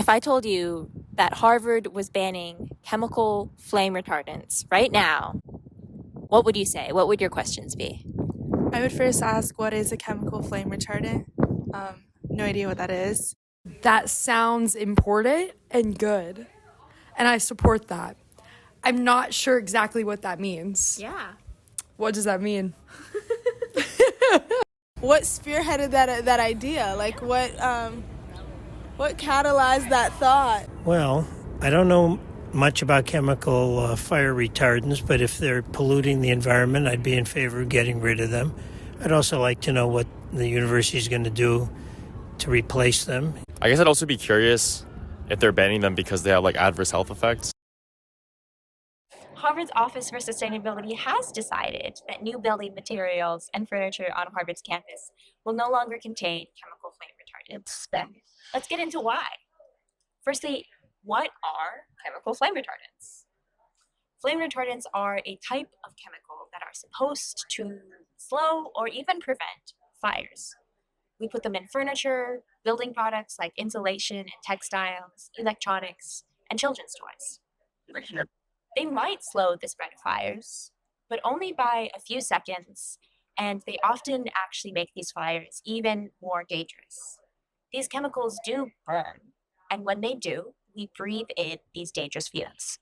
If I told you that Harvard was banning chemical flame retardants right now, what would you say? What would your questions be? I would first ask, what is a chemical flame retardant? No idea what that is. That sounds important and good, and I support that. I'm not sure exactly what that means. Yeah. What does that mean? What spearheaded that idea? Like what catalyzed that thought? Well, I don't know much about chemical fire retardants, but if they're polluting the environment, I'd be in favor of getting rid of them. I'd also like to know what the university is going to do to replace them. I guess I'd also be curious if they're banning them because they have like adverse health effects. Harvard's Office for Sustainability has decided that new building materials and furniture on Harvard's campus will no longer contain chemical flame retardants. Let's get into why. Firstly, what are chemical flame retardants? Flame retardants are a type of chemical that are supposed to slow or even prevent fires. We put them in furniture, building products like insulation and textiles, electronics, and children's toys. They might slow the spread of fires, but only by a few seconds, and they often actually make these fires even more dangerous. These chemicals do burn, and when they do, we breathe in these dangerous fumes.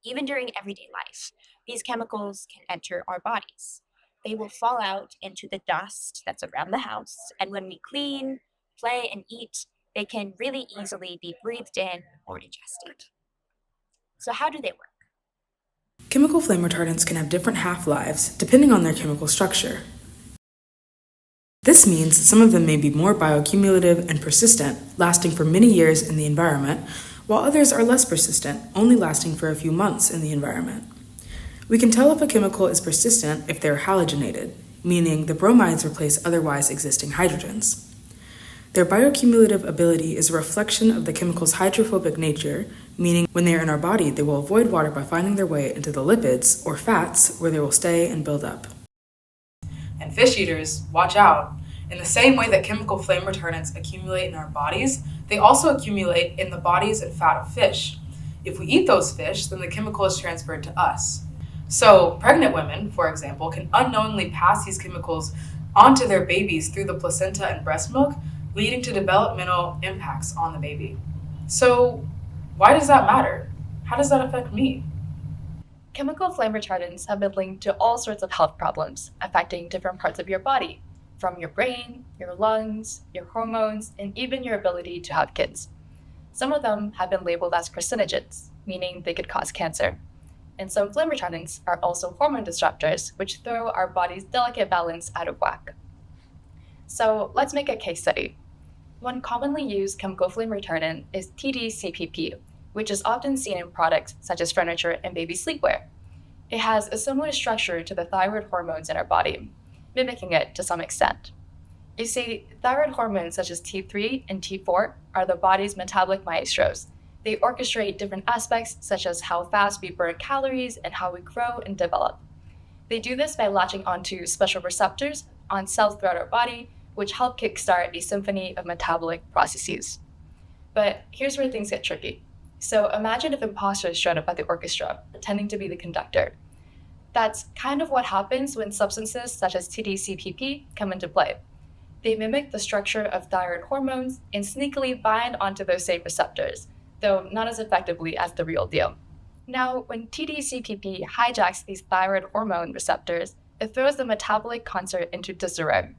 Even during everyday life, these chemicals can enter our bodies. They will fall out into the dust that's around the house, and when we clean, play, and eat, they can really easily be breathed in or digested. So how do they work? Chemical flame retardants can have different half-lives depending on their chemical structure. This means that some of them may be more bioaccumulative and persistent, lasting for many years in the environment, while others are less persistent, only lasting for a few months in the environment. We can tell if a chemical is persistent if they're halogenated, meaning the bromides replace otherwise existing hydrogens. Their bioaccumulative ability is a reflection of the chemical's hydrophobic nature, meaning when they are in our body, they will avoid water by finding their way into the lipids, or fats, where they will stay and build up. And fish eaters, watch out. In the same way that chemical flame retardants accumulate in our bodies, they also accumulate in the bodies and fat of fish. If we eat those fish, then the chemical is transferred to us. So, pregnant women, for example, can unknowingly pass these chemicals onto their babies through the placenta and breast milk, leading to developmental impacts on the baby. So, why does that matter? How does that affect me? Chemical flame retardants have been linked to all sorts of health problems affecting different parts of your body, from your brain, your lungs, your hormones, and even your ability to have kids. Some of them have been labeled as carcinogens, meaning they could cause cancer. And some flame retardants are also hormone disruptors, which throw our body's delicate balance out of whack. So let's make a case study. One commonly used chemical flame retardant is TDCPP, which is often seen in products such as furniture and baby sleepwear. It has a similar structure to the thyroid hormones in our body, mimicking it to some extent. You see, thyroid hormones such as T3 and T4 are the body's metabolic maestros. They orchestrate different aspects such as how fast we burn calories and how we grow and develop. They do this by latching onto special receptors on cells throughout our body, which help kickstart a symphony of metabolic processes. But here's where things get tricky. So imagine if imposters showed up at the orchestra, pretending to be the conductor. That's kind of what happens when substances such as TDCPP come into play. They mimic the structure of thyroid hormones and sneakily bind onto those same receptors, though not as effectively as the real deal. Now, when TDCPP hijacks these thyroid hormone receptors, it throws the metabolic concert into disarray.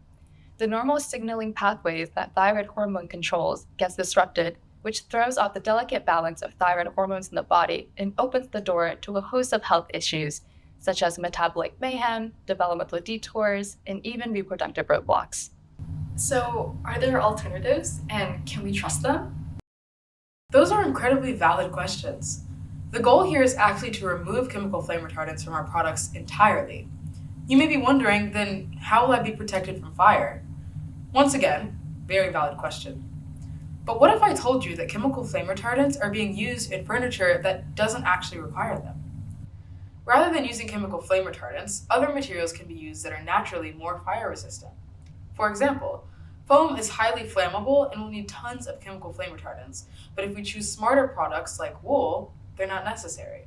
The normal signaling pathways that thyroid hormone controls gets disrupted, which throws off the delicate balance of thyroid hormones in the body and opens the door to a host of health issues, such as metabolic mayhem, developmental detours, and even reproductive roadblocks. So, are there alternatives, and can we trust them? Those are incredibly valid questions. The goal here is actually to remove chemical flame retardants from our products entirely. You may be wondering, then how will I be protected from fire? Once again, very valid question. But what if I told you that chemical flame retardants are being used in furniture that doesn't actually require them? Rather than using chemical flame retardants, other materials can be used that are naturally more fire resistant. For example, Foam is highly flammable and will need tons of chemical flame retardants, but if we choose smarter products like wool, they're not necessary.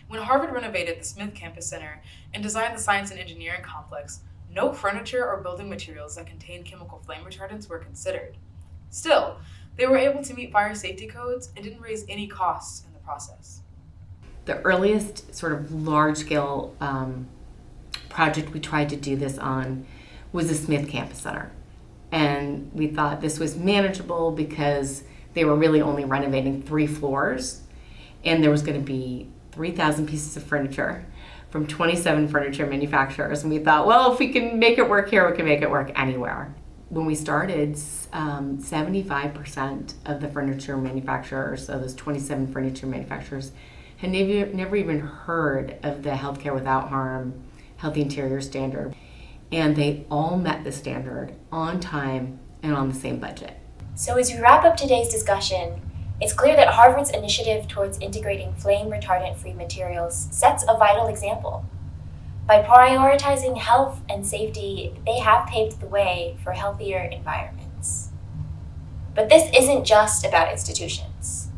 When Harvard renovated the Smith Campus Center and designed the Science and Engineering Complex, no furniture or building materials that contained chemical flame retardants were considered. Still, they were able to meet fire safety codes and didn't raise any costs in the process. The earliest sort of large-scale project we tried to do this on was the Smith Campus Center. And we thought this was manageable because they were really only renovating 3 floors, and there was going to be 3,000 pieces of furniture from 27 furniture manufacturers. And we thought, well, if we can make it work here, we can make it work anywhere. When we started, 75% of the furniture manufacturers, so those 27 furniture manufacturers, had never even heard of the Healthcare Without Harm Healthy Interior Standard. And they all met the standard on time and on the same budget. So as we wrap up today's discussion, it's clear that Harvard's initiative towards integrating flame retardant-free materials sets a vital example. By prioritizing health and safety, they have paved the way for healthier environments. But this isn't just about institutions.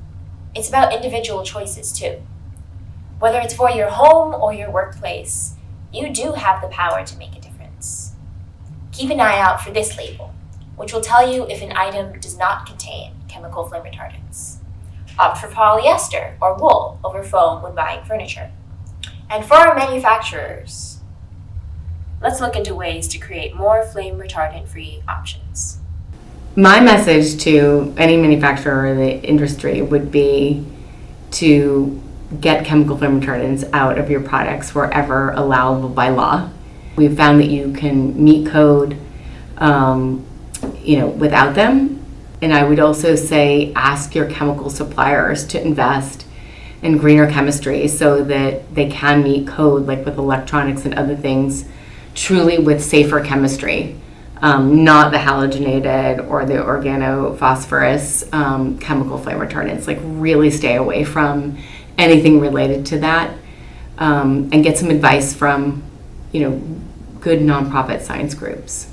It's about individual choices too. Whether it's for your home or your workplace, you do have the power to make a difference. Keep an eye out for this label, which will tell you if an item does not contain chemical flame retardants. Opt for polyester or wool over foam when buying furniture. And for our manufacturers, let's look into ways to create more flame retardant-free options. My message to any manufacturer in the industry would be to get chemical flame retardants out of your products wherever allowable by law. We've found that you can meet code without them. And I would also say ask your chemical suppliers to invest in greener chemistry so that they can meet code, like with electronics and other things, truly with safer chemistry, not the halogenated or the organophosphorus chemical flame retardants. Like really stay away from anything related to that, and get some advice from, good nonprofit science groups.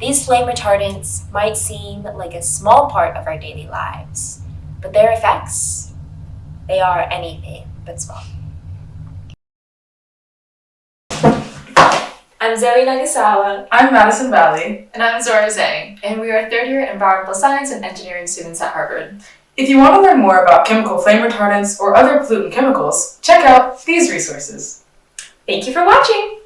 These flame retardants might seem like a small part of our daily lives, but their effects, they are anything but small. I'm Zoe Nagasawa. I'm Madison Valley. And I'm Zora Zhang, and we are third-year environmental science and engineering students at Harvard. If you want to learn more about chemical flame retardants or other pollutant chemicals, check out these resources. Thank you for watching.